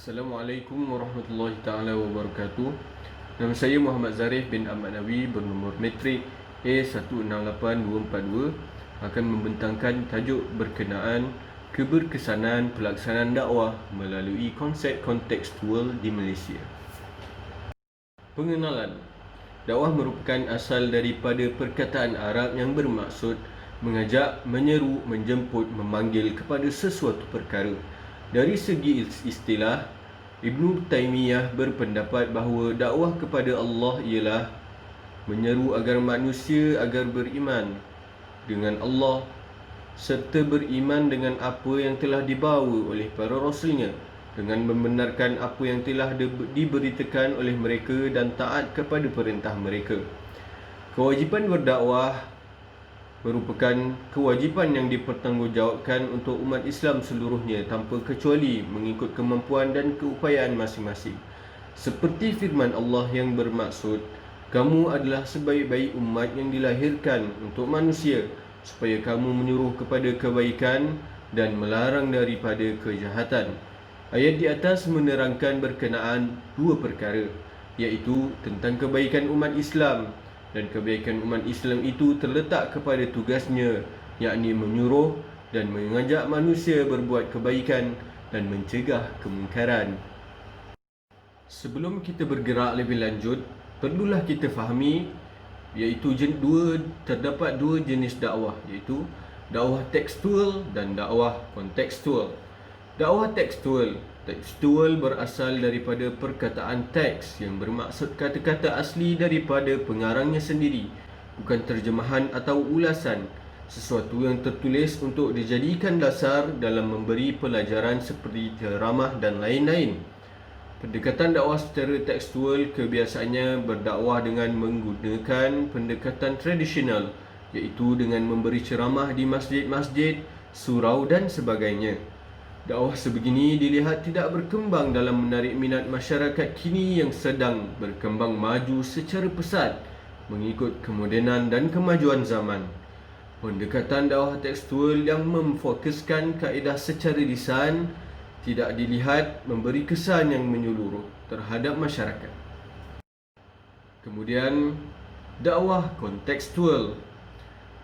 Assalamualaikum warahmatullahi taala wabarakatuh. Nama saya Muhammad Zarif bin Ahmad Nawi bernomor metrik A168242 akan membentangkan tajuk berkenaan keberkesanan pelaksanaan dakwah melalui konsep kontekstual di Malaysia. Pengenalan. Dakwah merupakan asal daripada perkataan Arab yang bermaksud mengajak, menyeru, menjemput, memanggil kepada sesuatu perkara. Dari segi istilah, Ibnu Taimiyah berpendapat bahawa dakwah kepada Allah ialah menyeru agar manusia agar beriman dengan Allah serta beriman dengan apa yang telah dibawa oleh para rasulnya, dengan membenarkan apa yang telah diberitakan oleh mereka dan taat kepada perintah mereka. Kewajipan berdakwah merupakan kewajipan yang dipertanggungjawabkan untuk umat Islam seluruhnya tanpa kecuali mengikut kemampuan dan keupayaan masing-masing. Seperti firman Allah yang bermaksud, kamu adalah sebaik-baik umat yang dilahirkan untuk manusia, supaya kamu menyuruh kepada kebaikan dan melarang daripada kejahatan. Ayat di atas menerangkan berkenaan dua perkara, iaitu tentang kebaikan umat Islam, dan kebaikan umat Islam itu terletak kepada tugasnya, yakni menyuruh dan mengajak manusia berbuat kebaikan dan mencegah kemungkaran. Sebelum kita bergerak lebih lanjut, perlulah kita fahami terdapat dua jenis dakwah, iaitu dakwah tekstual dan dakwah kontekstual. Dakwah tekstual berasal daripada perkataan teks yang bermaksud kata-kata asli daripada pengarangnya sendiri, bukan terjemahan atau ulasan, sesuatu yang tertulis untuk dijadikan dasar dalam memberi pelajaran seperti ceramah dan lain-lain. Pendekatan dakwah secara tekstual kebiasaannya berdakwah dengan menggunakan pendekatan tradisional, iaitu dengan memberi ceramah di masjid-masjid, surau dan sebagainya. Dakwah sebegini dilihat tidak berkembang dalam menarik minat masyarakat kini yang sedang berkembang maju secara pesat mengikut kemodenan dan kemajuan zaman. Pendekatan dakwah tekstual yang memfokuskan kaedah secara lisan tidak dilihat memberi kesan yang menyeluruh terhadap masyarakat. Kemudian, dakwah kontekstual.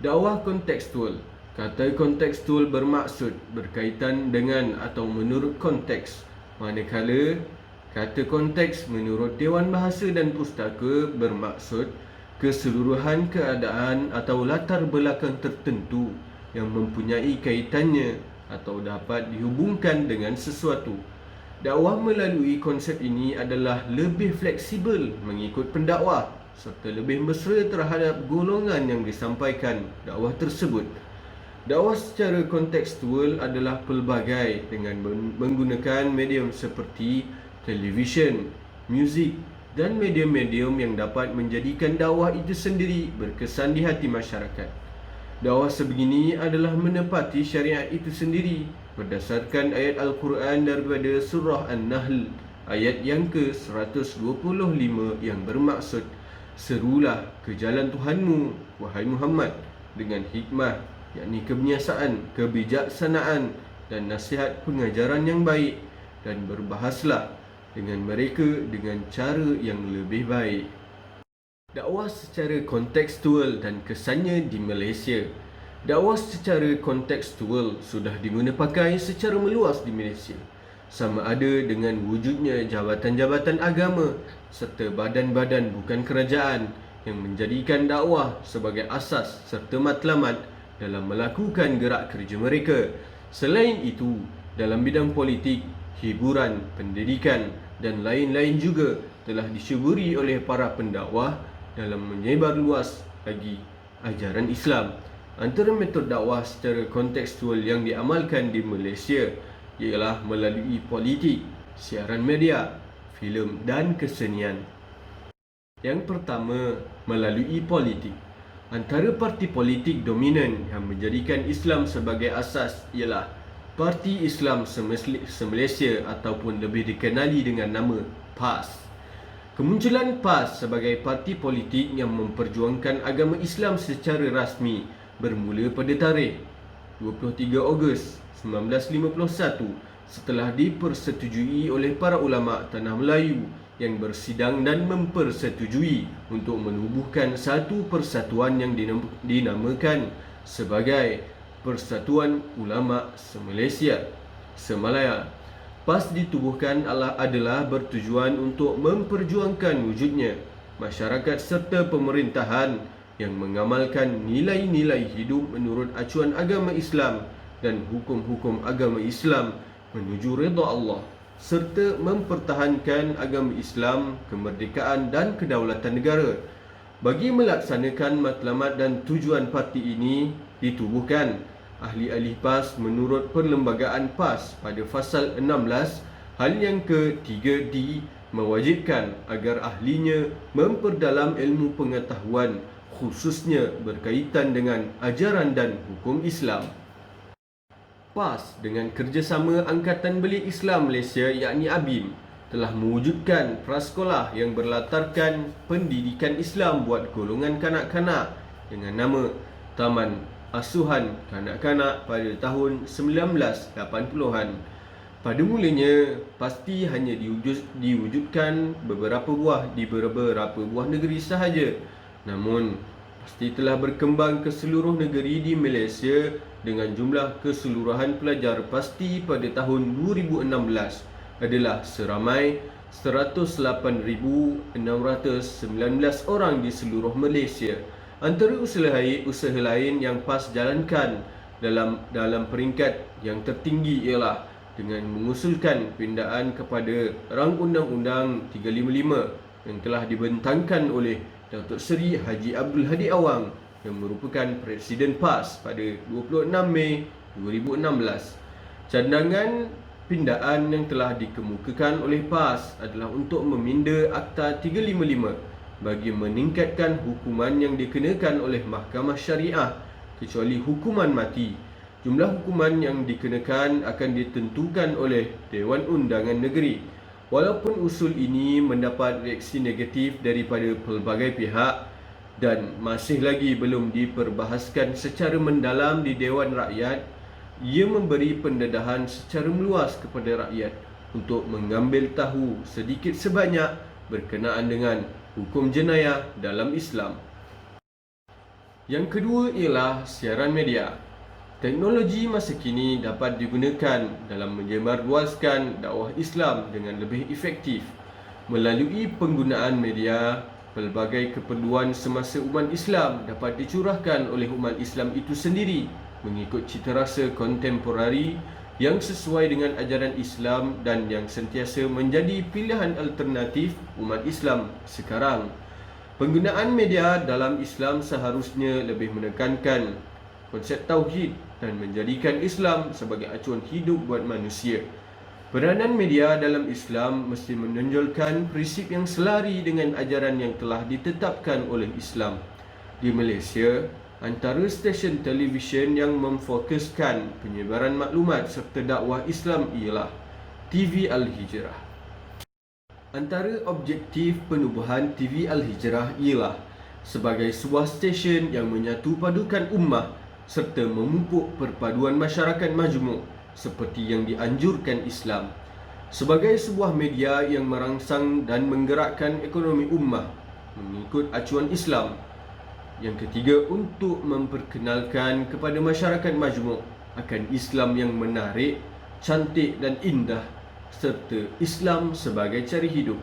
Dakwah kontekstual. Kata kontekstual bermaksud berkaitan dengan atau menurut konteks, manakala kata konteks menurut Dewan Bahasa dan Pustaka bermaksud keseluruhan keadaan atau latar belakang tertentu yang mempunyai kaitannya atau dapat dihubungkan dengan sesuatu. Dakwah melalui konsep ini adalah lebih fleksibel mengikut pendakwah serta lebih mesra terhadap golongan yang disampaikan dakwah tersebut. Dakwah secara kontekstual adalah pelbagai dengan menggunakan medium seperti televisyen, muzik dan medium-medium yang dapat menjadikan dakwah itu sendiri berkesan di hati masyarakat. Dakwah sebegini adalah menepati syariat itu sendiri berdasarkan ayat Al-Quran daripada surah An-Nahl ayat yang ke-125 yang bermaksud, serulah ke jalan Tuhanmu, wahai Muhammad, dengan hikmah, yakni kebijaksanaan dan nasihat pengajaran yang baik, dan berbahaslah dengan mereka dengan cara yang lebih baik. Dakwah secara kontekstual dan kesannya di Malaysia. Dakwah secara kontekstual sudah diguna pakai secara meluas di Malaysia, sama ada dengan wujudnya jabatan-jabatan agama serta badan-badan bukan kerajaan yang menjadikan dakwah sebagai asas serta matlamat dalam melakukan gerak kerja mereka. Selain itu, dalam bidang politik, hiburan, pendidikan dan lain-lain juga telah disyuburi oleh para pendakwah dalam menyebar luas lagi ajaran Islam. Antara metod dakwah secara kontekstual yang diamalkan di Malaysia ialah melalui politik, siaran media, filem dan kesenian. Yang pertama, melalui politik. Antara parti politik dominan yang menjadikan Islam sebagai asas ialah Parti Islam Se-Malaysia ataupun lebih dikenali dengan nama PAS. Kemunculan PAS sebagai parti politik yang memperjuangkan agama Islam secara rasmi bermula pada tarikh 23 Ogos 1951 setelah dipersetujui oleh para ulama tanah Melayu yang bersidang dan mempersetujui untuk menubuhkan satu persatuan yang dinamakan sebagai Persatuan Ulama Se-Malaysia, Semalaya. PAS ditubuhkan adalah bertujuan untuk memperjuangkan wujudnya masyarakat serta pemerintahan yang mengamalkan nilai-nilai hidup menurut acuan agama Islam dan hukum-hukum agama Islam menuju redha Allah, serta mempertahankan agama Islam, kemerdekaan dan kedaulatan negara. Bagi melaksanakan matlamat dan tujuan parti ini ditubuhkan ahli-ahli PAS menurut Perlembagaan PAS pada fasal 16 hal yang ketiga D mewajibkan agar ahlinya memperdalam ilmu pengetahuan khususnya berkaitan dengan ajaran dan hukum Islam. PAS dengan kerjasama Angkatan Belia Islam Malaysia yakni ABIM telah mewujudkan prasekolah yang berlatarkan pendidikan Islam buat golongan kanak-kanak dengan nama Taman Asuhan Kanak-kanak pada tahun 1980-an. Pada mulanya, pasti hanya diwujudkan beberapa buah negeri sahaja. Namun, pasti telah berkembang ke seluruh negeri di Malaysia dengan jumlah keseluruhan pelajar pasti pada tahun 2016 adalah seramai 108,619 orang di seluruh Malaysia. Antara usaha lain yang PAS jalankan dalam peringkat yang tertinggi ialah dengan mengusulkan pindaan kepada Rang Undang-Undang 355 yang telah dibentangkan oleh Datuk Seri Haji Abdul Hadi Awang yang merupakan Presiden PAS pada 26 Mei 2016. Cadangan pindaan yang telah dikemukakan oleh PAS adalah untuk meminda Akta 355 bagi meningkatkan hukuman yang dikenakan oleh Mahkamah Syariah kecuali hukuman mati. Jumlah hukuman yang dikenakan akan ditentukan oleh Dewan Undangan Negeri. Walaupun usul ini mendapat reaksi negatif daripada pelbagai pihak dan masih lagi belum diperbahaskan secara mendalam di Dewan Rakyat, ia memberi pendedahan secara meluas kepada rakyat untuk mengambil tahu sedikit sebanyak berkenaan dengan hukum jenayah dalam Islam. Yang kedua ialah siaran media. Teknologi masa kini dapat digunakan dalam menyebarluaskan dakwah Islam dengan lebih efektif. Melalui penggunaan media, pelbagai keperluan semasa umat Islam dapat dicurahkan oleh umat Islam itu sendiri mengikut citarasa kontemporari yang sesuai dengan ajaran Islam dan yang sentiasa menjadi pilihan alternatif umat Islam sekarang. Penggunaan media dalam Islam seharusnya lebih menekankan konsep tauhid dan menjadikan Islam sebagai acuan hidup buat manusia. Peranan media dalam Islam mesti menonjolkan prinsip yang selari dengan ajaran yang telah ditetapkan oleh Islam. Di Malaysia, antara stesen televisyen yang memfokuskan penyebaran maklumat serta dakwah Islam ialah TV Al-Hijrah. Antara objektif penubuhan TV Al-Hijrah ialah sebagai sebuah stesen yang menyatu padukan ummah serta memupuk perpaduan masyarakat majmuk seperti yang dianjurkan Islam. Sebagai sebuah media yang merangsang dan menggerakkan ekonomi ummah mengikut acuan Islam. Yang ketiga, untuk memperkenalkan kepada masyarakat majmuk akan Islam yang menarik, cantik dan indah serta Islam sebagai cara hidup.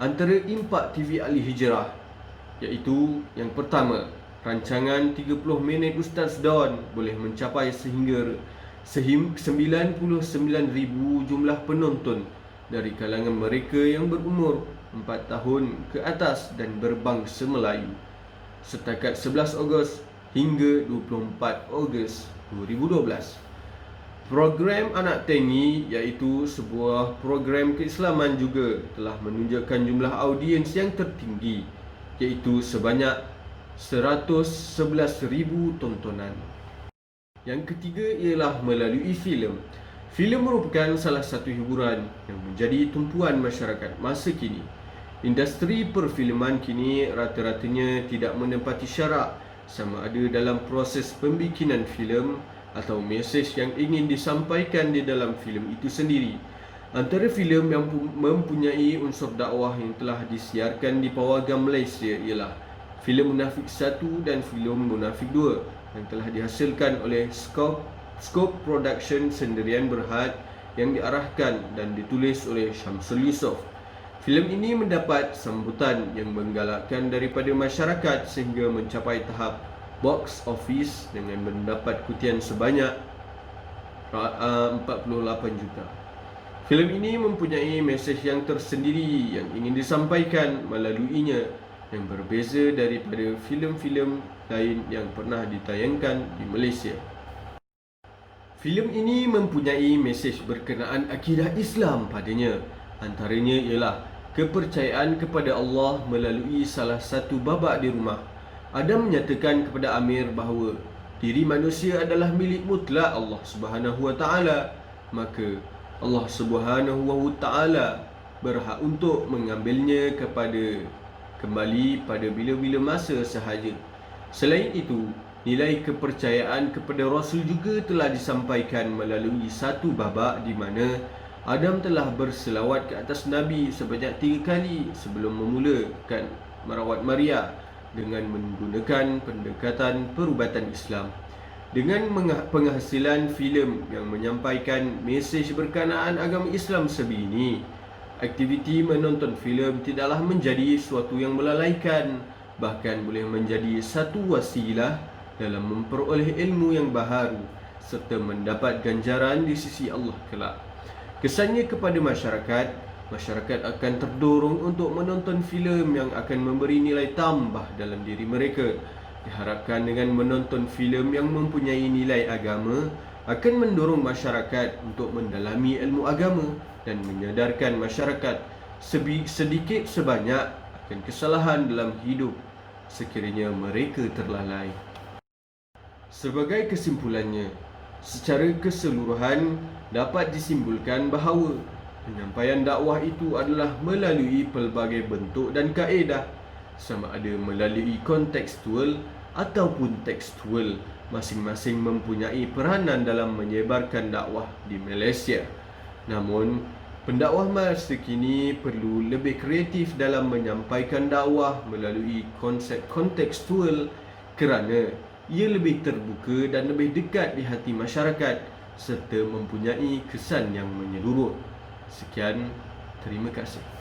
Antara impak TV Al-Hijrah iaitu yang pertama, rancangan 30 minit Ustaz Don boleh mencapai sehingga 99,000 jumlah penonton dari kalangan mereka yang berumur 4 tahun ke atas dan berbangsa Melayu. Setakat 11 Ogos hingga 24 Ogos 2012. Program Anak Tengi iaitu sebuah program keislaman juga telah menunjukkan jumlah audiens yang tertinggi iaitu sebanyak 111,000 tontonan. Yang ketiga ialah melalui filem. Filem merupakan salah satu hiburan yang menjadi tumpuan masyarakat masa kini. Industri perfilman kini rata-ratanya tidak menepati syarak sama ada dalam proses pembikinan filem atau mesej yang ingin disampaikan di dalam filem itu sendiri. Antara filem yang mempunyai unsur dakwah yang telah disiarkan di pawagam Malaysia ialah filem Munafik 1 dan filem Munafik 2 yang telah dihasilkan oleh Scope Production Sendirian Berhad yang diarahkan dan ditulis oleh Syamsul Yusof. Filem ini mendapat sambutan yang menggalakkan daripada masyarakat sehingga mencapai tahap box office dengan mendapat kutian sebanyak 48 juta. Filem ini mempunyai mesej yang tersendiri yang ingin disampaikan melaluinya yang berbeza daripada filem-filem lain yang pernah ditayangkan di Malaysia. Filem ini mempunyai mesej berkenaan akidah Islam padanya. Antaranya ialah kepercayaan kepada Allah melalui salah satu babak di rumah. Adam menyatakan kepada Amir bahawa diri manusia adalah milik mutlak Allah Subhanahu Wa Taala. Maka Allah Subhanahu Wa Taala berhak untuk mengambilnya kembali pada bila-bila masa sahaja. Selain itu, nilai kepercayaan kepada Rasul juga telah disampaikan melalui satu babak di mana Adam telah berselawat ke atas Nabi sebanyak 3 kali sebelum memulakan merawat Maria dengan menggunakan pendekatan perubatan Islam. Dengan penghasilan filem yang menyampaikan mesej berkenaan agama Islam sebegini, aktiviti menonton filem tidaklah menjadi suatu yang melalaikan, bahkan boleh menjadi satu wasilah dalam memperoleh ilmu yang baharu serta mendapat ganjaran di sisi Allah kelak. Kesannya kepada masyarakat akan terdorong untuk menonton filem yang akan memberi nilai tambah dalam diri mereka. Diharapkan dengan menonton filem yang mempunyai nilai agama akan mendorong masyarakat untuk mendalami ilmu agama dan menyadarkan masyarakat sedikit sebanyak akan kesalahan dalam hidup sekiranya mereka terlalai. Sebagai kesimpulannya, secara keseluruhan dapat disimpulkan bahawa penyampaian dakwah itu adalah melalui pelbagai bentuk dan kaedah, sama ada melalui kontekstual ataupun tekstual. Masing-masing mempunyai peranan dalam menyebarkan dakwah di Malaysia. Namun, pendakwah masa kini perlu lebih kreatif dalam menyampaikan dakwah melalui konsep kontekstual kerana ia lebih terbuka dan lebih dekat di hati masyarakat serta mempunyai kesan yang menyeluruh. Sekian, terima kasih.